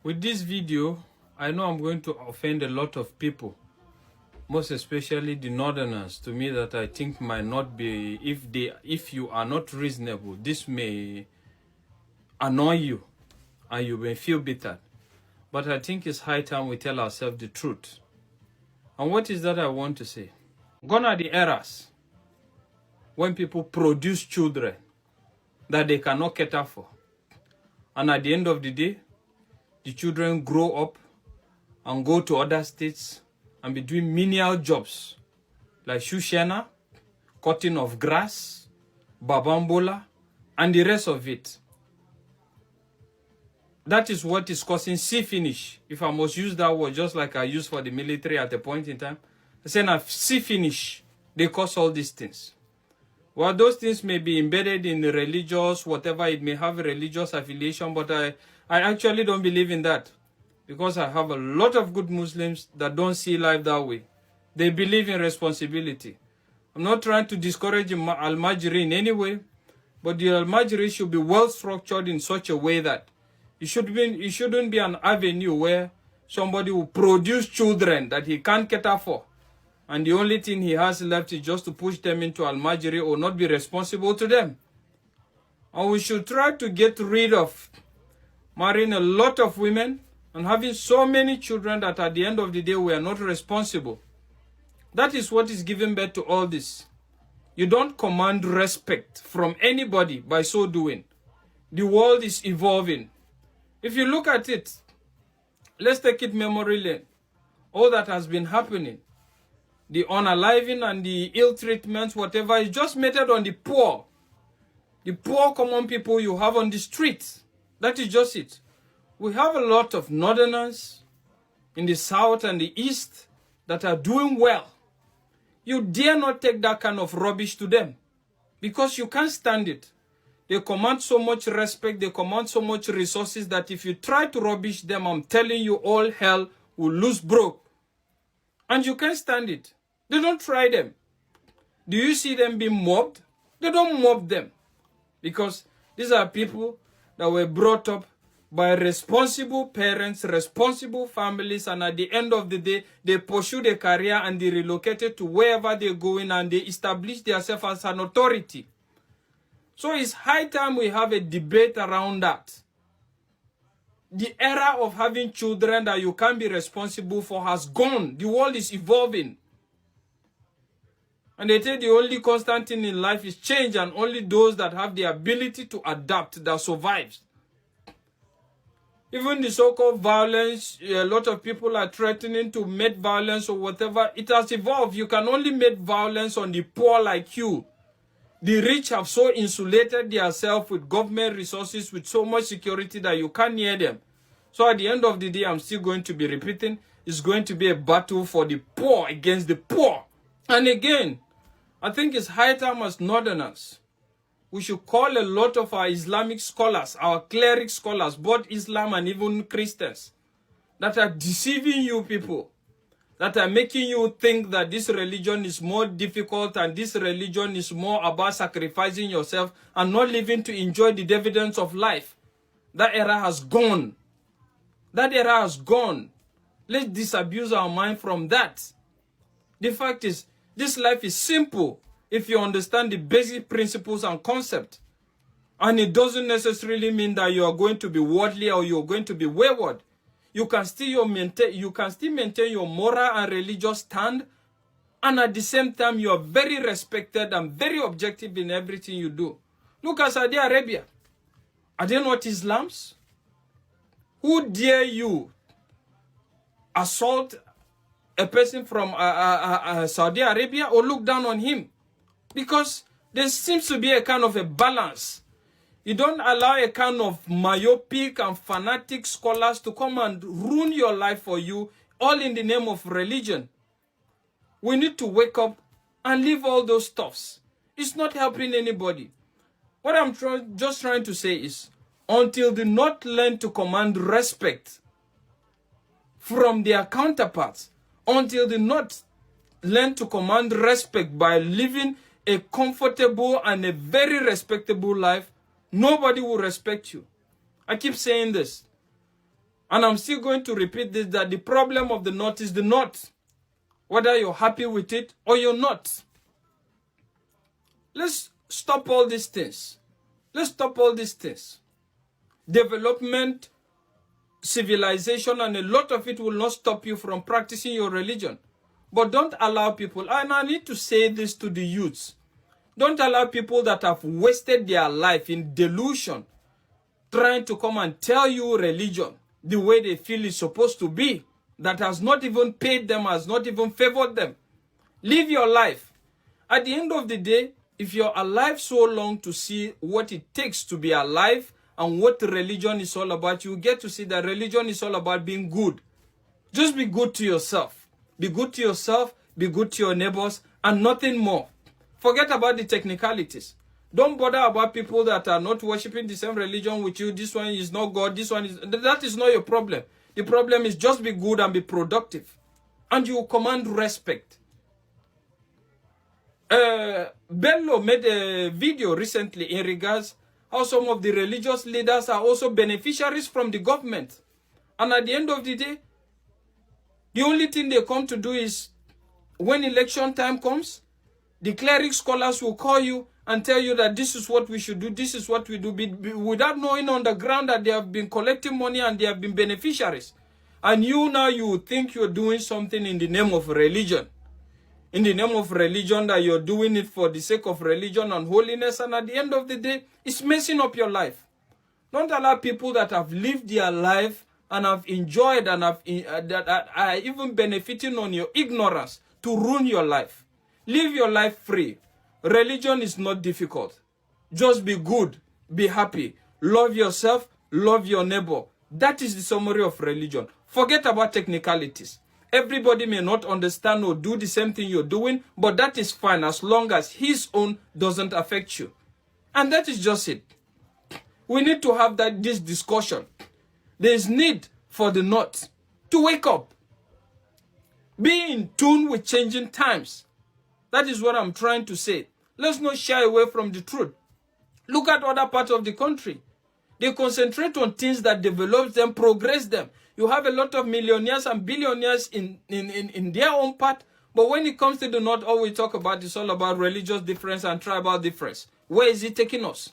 With this video, I know I'm going to offend a lot of people, most especially the Northerners, to me, that I think might not be, if you are not reasonable, this may annoy you and you may feel bitter. But I think it's high time we tell ourselves the truth. And what is that I want to say? Gone are the eras when people produce children that they cannot cater for. And at the end of the day, the children grow up and go to other states and be doing menial jobs like shoe shiner, cutting of grass, babambola, and the rest of it. That is what is causing sea finish. If I must use that word, just like I used for the military at a point in time, I say now sea finish, they cause all these things. Well, those things may be embedded in the religious, whatever, it may have a religious affiliation, but I actually don't believe in that, because I have a lot of good Muslims that don't see life that way. They believe in responsibility. I'm not trying to discourage Al-Majri in any way, but the Al-Majri should be well structured in such a way that it shouldn't be an avenue where somebody will produce children that he can't cater for, and the only thing he has left is just to push them into Al-Majri or not be responsible to them. And we should try to get rid of marrying a lot of women and having so many children that at the end of the day we are not responsible. That is what is giving birth to all this. You don't command respect from anybody by so doing. The world is evolving. If you look at it, let's take it memory lane. All that has been happening, the unaliving and the ill treatments, whatever, is just meted on the poor common people you have on the streets. That is just it. We have a lot of Northerners in the south and the east that are doing well. You dare not take that kind of rubbish to them, because you can't stand it. They command so much respect, they command so much resources that if you try to rubbish them, I'm telling you, all hell will lose broke. And you can't stand it. They don't try them. Do you see them being mobbed? They don't mob them. Because these are people that were brought up by responsible parents, responsible families, and at the end of the day, they pursued a career and they relocated to wherever they're going and they established themselves as an authority. So it's high time we have a debate around that. The era of having children that you can't be responsible for has gone. The world is evolving. And they say the only constant thing in life is change, and only those that have the ability to adapt that survives. Even the so-called violence, a lot of people are threatening to make violence or whatever. It has evolved. You can only make violence on the poor like you. The rich have so insulated themselves with government resources, with so much security that you can't near them. So at the end of the day, I'm still going to be repeating, it's going to be a battle for the poor against the poor. And again, I think it's high time as Northerners, we should call a lot of our Islamic scholars, our cleric scholars, both Islam and even Christians, that are deceiving you people, that are making you think that this religion is more difficult and this religion is more about sacrificing yourself and not living to enjoy the dividends of life. That era has gone. That era has gone. Let's disabuse our mind from that. The fact is, this life is simple if you understand the basic principles and concepts. And it doesn't necessarily mean that you are going to be worldly or you're going to be wayward. You can still maintain your moral and religious stand, and at the same time you are very respected and very objective in everything you do. Look at Saudi Arabia. Are they not Islams? Who dare you assault a person from Saudi Arabia or look down on him? Because there seems to be a kind of a balance. You don't allow a kind of myopic and fanatic scholars to come and ruin your life for you, all in the name of religion. We need to wake up and leave all those stuffs. It's not helping anybody. What I'm just trying to say is, until they not learn to command respect from their counterparts, until they not learn to command respect by living a comfortable and a very respectable life, nobody will respect you. I keep saying this. And I'm still going to repeat this, that the problem of the North is the North. Whether you're happy with it or you're not. Let's stop all these things. Let's stop all these things. Development, civilization, and a lot of it will not stop you from practicing your religion. But don't allow people, and I need to say this to the youths, don't allow people that have wasted their life in delusion trying to come and tell you religion the way they feel is supposed to be, that has not even paid them, has not even favored them. Live your life. At the end of the day, if you're alive so long to see what it takes to be alive and what religion is all about, you get to see that religion is all about being good. Just be good to yourself. Be good to yourself, be good to your neighbors, and nothing more. Forget about the technicalities. Don't bother about people that are not worshiping the same religion with you. This one is not God, this one is... That is not your problem. The problem is just be good and be productive. And you command respect. Bello made a video recently in regards how some of the religious leaders are also beneficiaries from the government. And at the end of the day, the only thing they come to do is, when election time comes, the cleric scholars will call you and tell you that this is what we should do, this is what we do, without knowing on the ground that they have been collecting money and they have been beneficiaries. And you now, you think you're doing something in the name of religion. In the name of religion, that you're doing it for the sake of religion and holiness, and at the end of the day, it's messing up your life. Don't allow people that have lived their life and have enjoyed and have that are even benefiting on your ignorance to ruin your life. Live your life free. Religion is not difficult. Just be good, be happy, love yourself, love your neighbor. That is the summary of religion. Forget about technicalities. Everybody may not understand or do the same thing you're doing, but that is fine as long as his own doesn't affect you. And that is just it. We need to have this discussion. There is need for the North to wake up. Be in tune with changing times. That is what I'm trying to say. Let's not shy away from the truth. Look at other parts of the country. They concentrate on things that develop them, progress them. You have a lot of millionaires and billionaires in their own part. But when it comes to the North, all we talk about is all about religious difference and tribal difference. Where is it taking us?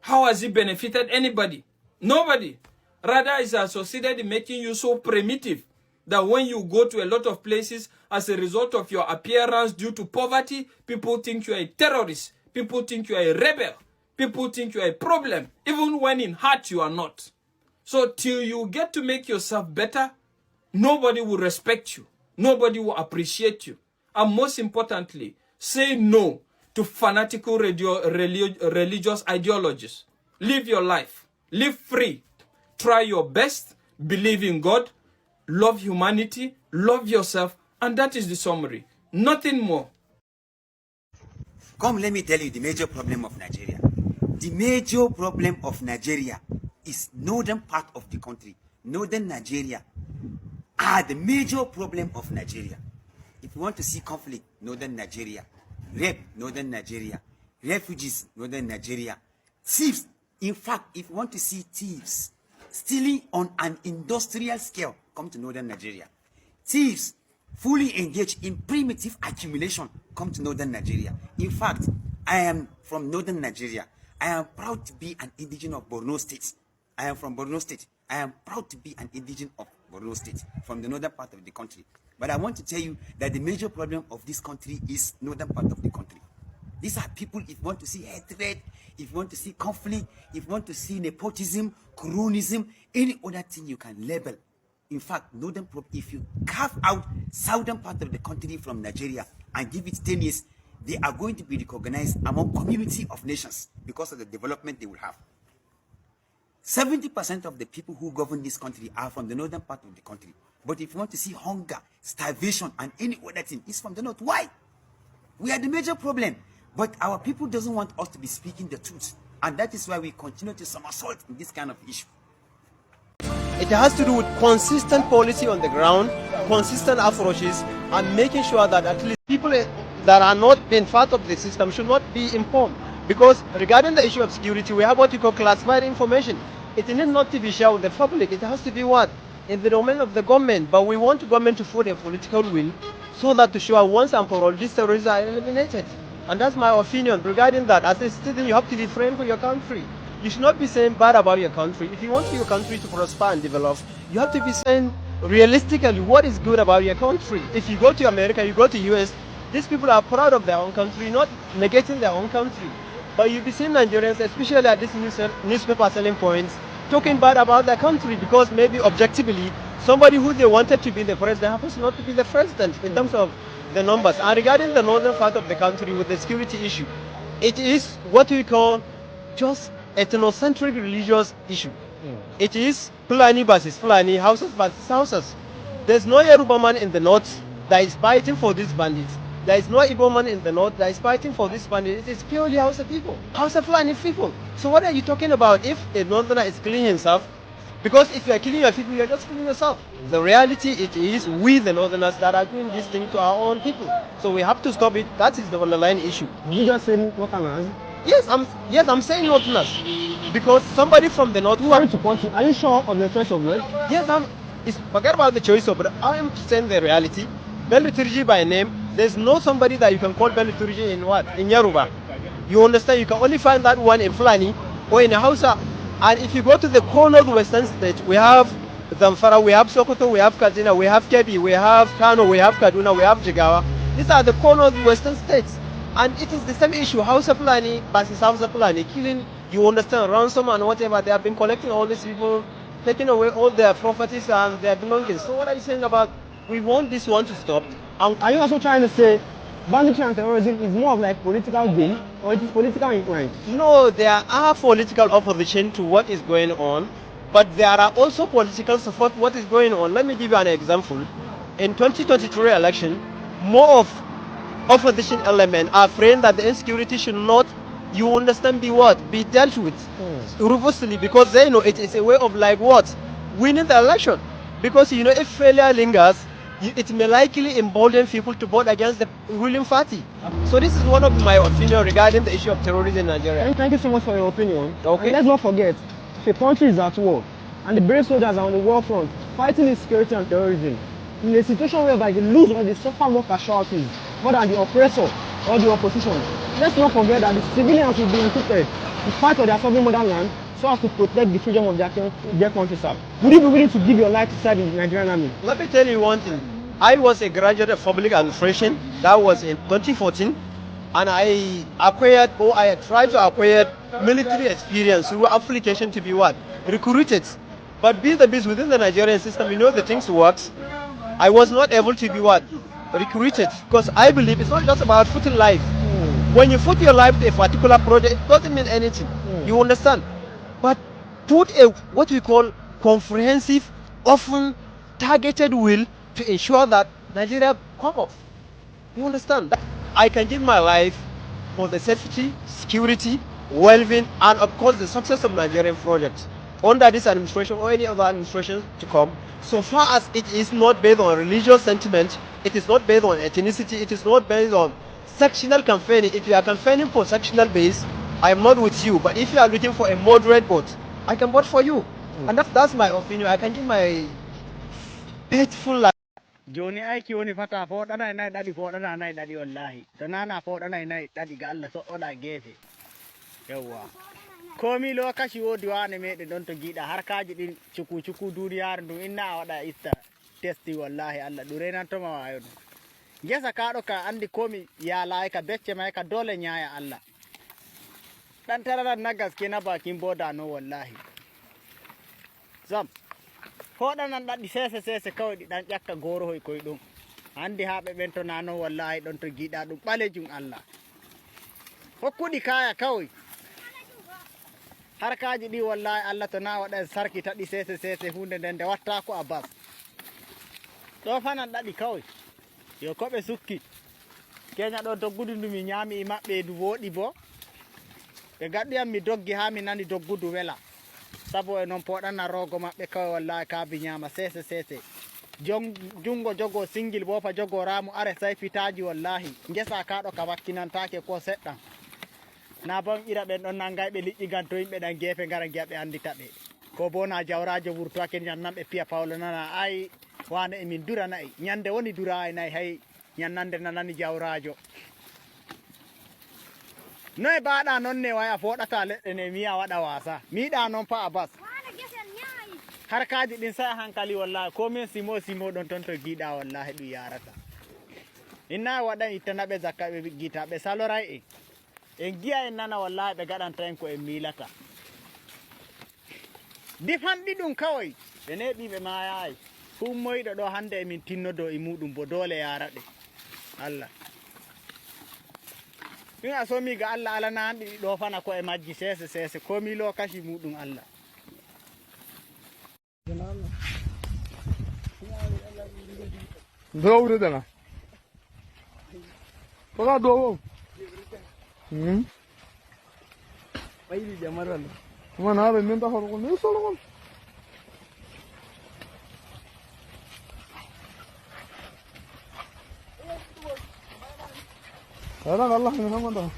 How has it benefited anybody? Nobody. Rather, it's associated in making you so primitive that when you go to a lot of places, as a result of your appearance due to poverty, people think you are a terrorist. People think you are a rebel. People think you are a problem. Even when in heart you are not. So till you get to make yourself better, nobody will respect you. Nobody will appreciate you. And most importantly, say no to fanatical religious ideologies. Live your life. Live free. Try your best. Believe in God. Love humanity. Love yourself. And that is the summary. Nothing more. Come, let me tell you the major problem of Nigeria. The major problem of Nigeria is northern part of the country. Northern Nigeria are the major problem of Nigeria. If you want to see conflict, northern Nigeria. Rape, northern Nigeria. Refugees, northern Nigeria. Thieves. In fact, if you want to see thieves stealing on an industrial scale, come to northern Nigeria. Thieves fully engaged in primitive accumulation, come to northern Nigeria. In fact, I am from northern Nigeria. I am proud to be an indigenous of Borno State. I am from Borno State. I am proud to be an indigenous of Borno State, from the northern part of the country. But I want to tell you that the major problem of this country is northern part of the country. These are people, if you want to see hatred, if you want to see conflict, if you want to see nepotism, cronyism, any other thing you can label. In fact, northern, if you carve out southern part of the country from Nigeria and give it 10 years, they are going to be recognized among community of nations because of the development they will have. 70% of the people who govern this country are from the northern part of the country. But if you want to see hunger, starvation, and any other thing, it's from the north. Why? We are the major problem. But our people doesn't want us to be speaking the truth. And that is why we continue to somersault in this kind of issue. It has to do with consistent policy on the ground, consistent approaches, and making sure that at least people that are not being part of the system should not be informed. Because regarding the issue of security, we have what you call classified information. it needs not to be shared with the public. It has to be what? In the domain of the government. But we want the government to put a political will so that to show once and for all these terrorists are eliminated. And that's my opinion regarding that. As a citizen, you have to be friend for your country. You should not be saying bad about your country. If you want your country to prosper and develop, you have to be saying realistically what is good about your country. If you go to America, you go to US, these people are proud of their own country, not negating their own country. But you'll be seeing Nigerians, especially at these newspaper selling points, talking bad about their country because maybe objectively, somebody who they wanted to be the president happens not to be the president in terms of the numbers. And regarding the northern part of the country with the security issue, it is what we call just ethnocentric religious issue. It is Fulani versus Fulani, houses versus houses. There's no Yoruba man in the north that is fighting for these bandits. There is no Igbo man in the north that is fighting for this bandit. It is purely Hausa people, Hausa Fulani people. So what are you talking about if a northerner is killing himself? Because if you are killing your people, you are just killing yourself. The reality it is we the northerners that are doing this thing to our own people. So we have to stop it. That is the underlying issue. You just said northerners. Yes, I'm saying northerners. Because somebody from the north Who are you supporting? Are you sure of the choice of word? Yes, forget about the choice of, but I am saying the reality. Bello Turji by name, there's no somebody that you can call Bello Turji in what? In Yoruba. You understand? You can only find that one in Fulani or in Hausa. And if you go to the corner of the western state, we have Zamfara, we have Sokoto, we have Katsina, we have Kebbi, we have Kano, we have Kaduna, we have Jigawa. These are the corner of the western states. And it is the same issue, Hausa Fulani versus Hausa Fulani, killing, you understand, ransom and whatever. They have been collecting all these people, taking away all their properties and their belongings. So what are you saying about, we want this one to stop? And are you also trying to say banditry and terrorism is more of like political gain or it is political influence? No, there are political opposition to what is going on, but there are also political support to what is going on. Let me give you an example. In 2023 election, more of opposition elements are afraid that the insecurity should not, you understand, be what? Be dealt with robustly because they know it is a way of like what? Winning the election. Because you know if failure lingers, it may likely embolden people to vote against the ruling party. So this is one of my opinion regarding the issue of terrorism in Nigeria. Thank you so much for your opinion. Okay. And let's not forget, if a country is at war and the brave soldiers are on the war front fighting insecurity and terrorism, in a situation whereby they lose or they suffer more casualties more than the oppressor or the opposition, let's not forget that the civilians will be equipped to fight for their sovereign motherland so as to protect the freedom of their country, sir. Would you be willing to give your life to serve in the Nigerian army? Let me tell you one thing. I was a graduate of public administration. That was in 2014. And I tried to acquire military experience through application to be what? Recruited. But being the beast within the Nigerian system, you know the things works. I was not able to be what? Recruited. Because I believe it's not just about putting life. When you put your life to a particular project, it doesn't mean anything. You understand? But put a what we call comprehensive, often targeted will to ensure that Nigeria come up. You understand? I can give my life for the safety, security, well-being, and of course the success of Nigerian projects under this administration or any other administration to come. So far as it is not based on religious sentiment, it is not based on ethnicity, it is not based on sectional campaigning. If you are campaigning for sectional base, I am not with you. But if you are looking for a moderate vote, I can vote for you. And that's my opinion. I can give my faithful life. Joni aiki woni fata foɗana e nayi ɗaɗi foɗana nayi ɗaɗi wallahi to nana foɗana e nayi ɗaɗi ga Allah soɗɗoɗa gefe yawwa komi lokaci wodi wane meɗe ɗon to giɗa harkaji ɗin cuku duniyare ndum inna a waɗa itta testi wallahi Allah ɗum renantoma wayo ɗum gesa kaɗo ka andi komi yalayi ka becce may ka dole ñaya Allah ɗan tararan na gaske na bakin boda no wallahi zam foɗanan ɗaɗi sese kawai ɗi ɗan ƴakka gorohoy koye ɗum handi ha ɓe ɓen to nano wallahi ɗon to giɗa ɗum ɓalejum Allah hokkuɗi kaya kawai harkaji ɗi wallahi Allah to na waɗa sarki taɗi sese hunde nden nde watta ko a bas ɗo fanan ɗaɗi kawai yo koɓe sukki keña ɗo doggudu ndu mi ñaami e maɓɓe ndu woɗi bo ɓe gaɗɗuyam mi doggi ha mi nani doggudu wela sabo e noon poɗana rogo maɓɓe kawai wallahi kaabi ñama sese jungo jogo singil bofa jogo ramu are say fitaji wallahi ngesa kaɗo ka wakkinantake ko seɗɗan na bon ira ɓen ɗon nangay ɓe liƴƴi gan to yimɓe ɗan gefe ngara giya ɓe andita ɓe ko bona jawrajo wurto ken nyannambe piya pawlo nana ay wane emin durana ay nyande woni dura nay hay nyannande nanani jawrajo noy baɗa non ne waya foɗata leɗɗe ne miya waɗa wasa miɗa non fa abas harkaji ɗin sai hankali wallahi komin simo ɗon ton to giɗa wallahi ɗum yarata inna waɗan ittanaɓe zakka ɓe gita ɓe saloray en giya en nana wallahi ɓe gaɗanta en ko en milata difanɗi ɗum kawai ɓe neɓi ɓe mayayi fu moyɗo ɗo hande emin tinnodo e muɗum bo dole yaraɗe Allah ɗum a somi ga Allah alana hanɗi ɗo fana ko e majji sese komi lo kashi muɗum Allah Dawre dana. Toka dowo. Bayri jamaral. Kuma na da ninta farko ne solo. Ada Allah ne sama da.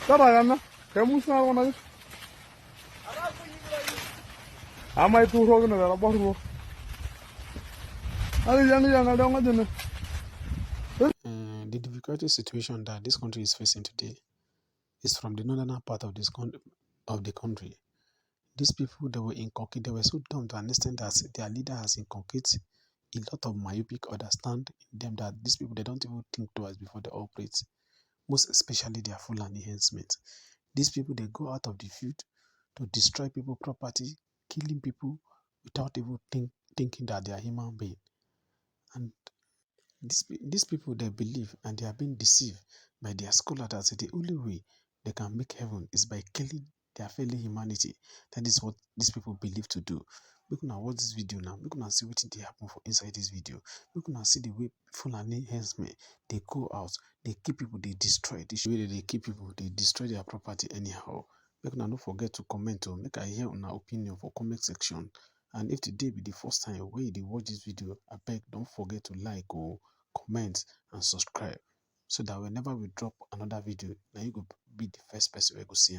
Taba yana, kai musa wana. Amai tu ro gna la borro. Ali yana da ngajene. The difficult situation that this country is facing today is from the northern part of the country. These people, they were so dumb to understand that their leader has inculcated a lot of myopic understand in them that these people, they don't even think twice before they operate. Most especially their Fulani henchmen. These people, they go out of the field to destroy people's property, killing people without even thinking that they are human beings. And these people, they believe and they are being deceived by their scholar that the only way they can make heaven is by killing their fellow humanity. That is what these people believe to do. We can watch this video now. We can see what they happen for inside this video. We can see the way Fulani henchmen, they go out, they kill people, they destroy. The way they kill people, they destroy their property anyhow. We can not forget to comment to make I hear on our opinion for comment section. And if today be the first time where you watch this video, I beg don't forget to like or comment and subscribe so that whenever we drop another video, now you go be the first person we go see.